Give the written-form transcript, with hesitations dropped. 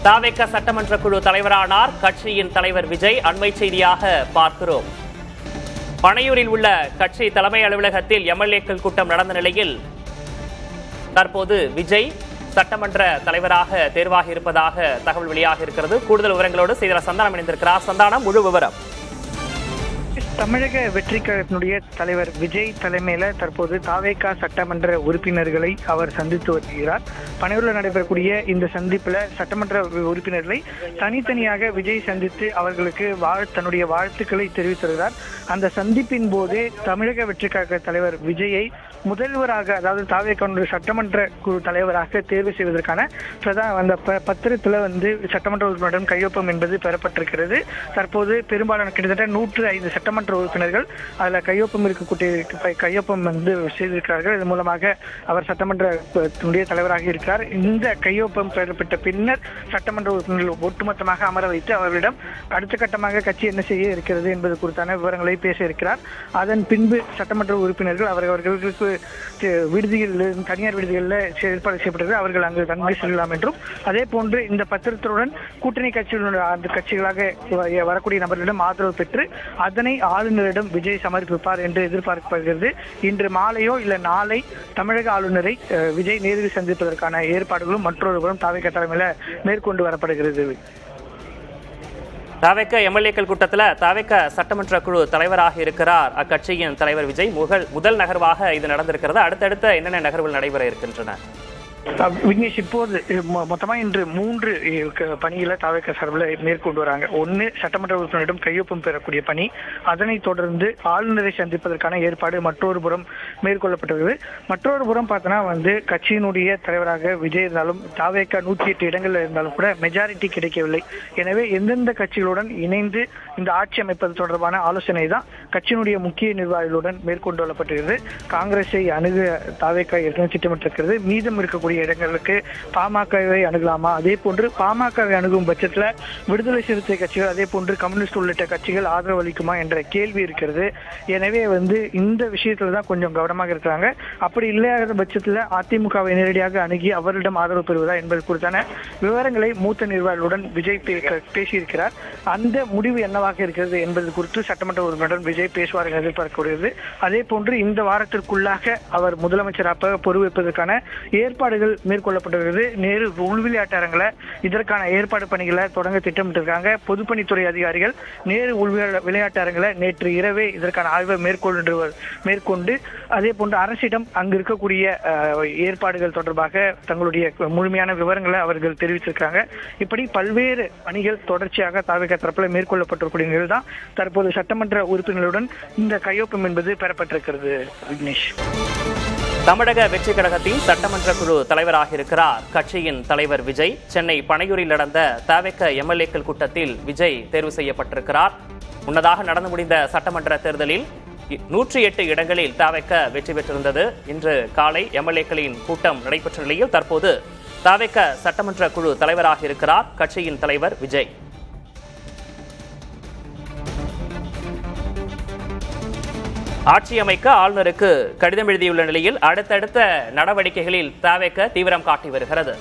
தாவேக சட்டமன்ற குழு தலைவரானார் கட்சியின் தலைவர் விஜய். அண்மை செய்தியாக பார்க்கிறோம். பனையூரில் உள்ள கட்சி தலைமை அலுவலகத்தில் எம்எல்ஏக்கள் கூட்டம் நடந்த நிலையில் தற்போது விஜய் சட்டமன்ற தலைவராக தேர்வாகி இருப்பதாக தகவல் வெளியாக இருக்கிறது. கூடுதல் விவரங்களோடு செய்தியாளர் சந்தானம் இணைந்திருக்கிறார். சந்தானம், முழு விவரம். தமிழக வெற்றிக் கழகத்தினுடைய தலைவர் விஜய் தலைமையில தற்போது தாவேகா சட்டமன்ற உறுப்பினர்களை அவர் சந்தித்து வருகிறார். பனையூரில் நடைபெறக்கூடிய இந்த சந்திப்புல சட்டமன்ற உறுப்பினர்களை தனித்தனியாக விஜய் சந்தித்து அவர்களுக்கு தன்னுடைய வாழ்த்துக்களை தெரிவித்திருக்கிறார். அந்த சந்திப்பின் போதே தமிழக வெற்றிக் கழக தலைவர் விஜயை முதல்வராக, அதாவது தாவேகா சட்டமன்ற குழு தலைவராக தேர்வு செய்வதற்கான அந்த பத்திரத்தில் சட்டமன்ற உறுப்பினரிடம் கையொப்பம் என்பது பெறப்பட்டிருக்கிறது. தற்போது பெரும்பாலான கிட்டத்தட்ட 105 சட்டமன்ற உறுப்பினர்கள் அதில் கையொப்பம் செய்திருக்கிறார்கள். இதன் மூலமாக அவர் சட்டமன்ற தலைவராக இருக்கிறார். இந்த கையொப்பம் பெறப்பட்ட பின்னர் சட்டமன்ற உறுப்பினர்கள் ஒட்டுமொத்தமாக அமர வைத்து அவர்களிடம் அடுத்த கட்டமாக கட்சி என்ன செய்ய இருக்கிறது என்பது குறித்தான விவரங்களை பேச இருக்கிறார். அதன் பின்பு சட்டமன்ற உறுப்பினர்கள் அவர்களுக்கு தனியார் விடுதிகளில் ஏற்பாடு செய்யப்பட்டது. அவர்கள் அங்கு தங்கி செல்லலாம் என்றும், அதே போன்று இந்த பத்திரத்துடன் கூட்டணி கட்சிகளாக வரக்கூடிய நபர்களிடம் ஆதரவு பெற்று அதனை ஆளுநரிடம் விஜய் சமர்ப்பிப்பார் என்று எதிர்பார்க்கப்படுகிறது. இன்று மாலையோ இல்ல நாளை தமிழக ஆளுநரை விஜய் நேரில் சந்திப்பதற்கான ஏற்பாடுகளும் மற்றொரு புறம் தாவேகா தலைமையில மேற்கொண்டு வரப்படுகிறது. தாவேக எம்எல்ஏக்கள் கூட்டத்தில் தாவேக சட்டமன்ற குழு தலைவராக இருக்கிறார் அக்கட்சியின் தலைவர் விஜய். முதல் நகர்வாக இது நடந்திருக்கிறது. அடுத்தடுத்த என்னென்ன நகர்வுகள் நடைபெற இருக்கின்றன? விக்னேஷ், இப்போது மொத்தமா இன்று 3 பணிகளை தாவேகா சார்பில் மேற்கொண்டு வராங்க. ஒன்று, சட்டமன்ற உறுப்பினரிடம் கையொப்பம் பெறக்கூடிய பணி. அதனைத் தொடர்ந்து ஆளுநரை சந்திப்பதற்கான ஏற்பாடு மற்றொரு புறம் மேற்கொள்ளப்பட்டது. மற்றொரு புறம் பார்த்தோன்னா கட்சியினுடைய தலைவராக விஜய் இருந்தாலும் தாவேகா 108 இடங்கள்ல இருந்தாலும் கூட மெஜாரிட்டி கிடைக்கவில்லை. எனவே எந்தெந்த கட்சிகளுடன் இணைந்து இந்த ஆட்சி அமைப்பது தொடர்பான ஆலோசனை தான் கட்சியினுடைய முக்கிய நிர்வாகிகளுடன் மேற்கொண்டு வரப்பட்டிருக்கிறது. காங்கிரஸை அணுக தாவேகா ஏற்கனவே திட்டமிட்டிருக்கிறது. மீதம் இருக்கக்கூடிய இடங்களுக்கு பாமகவை அணுகலாமா, அதே போன்று பாமகவை அணுகும் பட்சத்தில் விடுதலை சிறுத்தை கட்சிகள், அதே போன்று கம்யூனிஸ்ட் உள்ளிட்ட கட்சிகள் ஆதரவு அளிக்குமா என்ற கேள்வி இருக்கிறது. எனவே இந்த விஷயத்துல தான் கொஞ்சம் கவனமாக இருக்கிறாங்க. அப்படி இல்லாத பட்சத்தில் அதிமுகவை நேரடியாக அணுகி அவரிடம் ஆதரவு பெறுவதா என்பது குறித்தான விவரங்களை மூத்த நிர்வாகிகளுடன் விஜய் பேசியிருக்கிறார். அந்த முடிவு என்னவாக இருக்கிறது என்பது குறித்து சட்டமன்ற உறுப்பினருடன் விஜய் பேசுவார் என எதிர்பார்க்கப்படுகிறது. அதே போன்று இந்த வாரத்திற்குள்ளாக அவர் முதலமைச்சராக பொறுப்பேற்பதற்கான ஏற்பாடுகள் மேற்கொள்ளப்பட்டிருக்கிறது. நேரு உள்விளையாட்டு அரங்கில் இதற்கான ஏற்பாடு பணிகளை தொடங்க திட்டமிட்டிருக்காங்க. பொதுப்பணித்துறை அதிகாரிகள் நேரு விளையாட்டு அரங்கில் நேற்று இரவே இதற்கான ஆய்வை மேற்கொண்டு அதே போன்று அரசிடம் அங்கு இருக்கக்கூடிய ஏற்பாடுகள் தொடர்பாக தங்களுடைய முழுமையான விவரங்களை அவர்கள் தெரிவித்திருக்காங்க. இப்படி பல்வேறு பணிகள் தொடர்ச்சியாக தாவேகா தரப்பில் மேற்கொள்ளப்பட்டிருக்கூடிய நிலையில் தான் தற்போது சட்டமன்ற உறுப்பினர்களுடன் இந்த கையொப்பம் என்பது பெறப்பட்டிருக்கிறது. விக்னேஷ், தமிழக வெற்றி கழகத்தின் சட்டமன்ற குழு தலைவராக இருக்கிறார் கட்சியின் தலைவர் விஜய். சென்னை பனையூரில் நடந்த தாவேக எம்எல்ஏக்கள் கூட்டத்தில் விஜய் தேர்வு செய்யப்பட்டிருக்கிறார். முன்னதாக நடந்து முடிந்த சட்டமன்ற தேர்தலில் 108 இடங்களில் தாவேக வெற்றி பெற்றிருந்தது. இன்று காலை எம்எல்ஏக்களின் கூட்டம் நடைபெற்ற நிலையில் தற்போது தாவேக சட்டமன்ற குழு தலைவராக இருக்கிறார் கட்சியின் தலைவர் விஜய். ஆட்சி அமைக்க ஆளுநருக்கு கடிதம் எழுதியுள்ள நிலையில் அடுத்தடுத்த நடவடிக்கைகளில் தாவேக தீவிரம் காட்டி வருகிறது.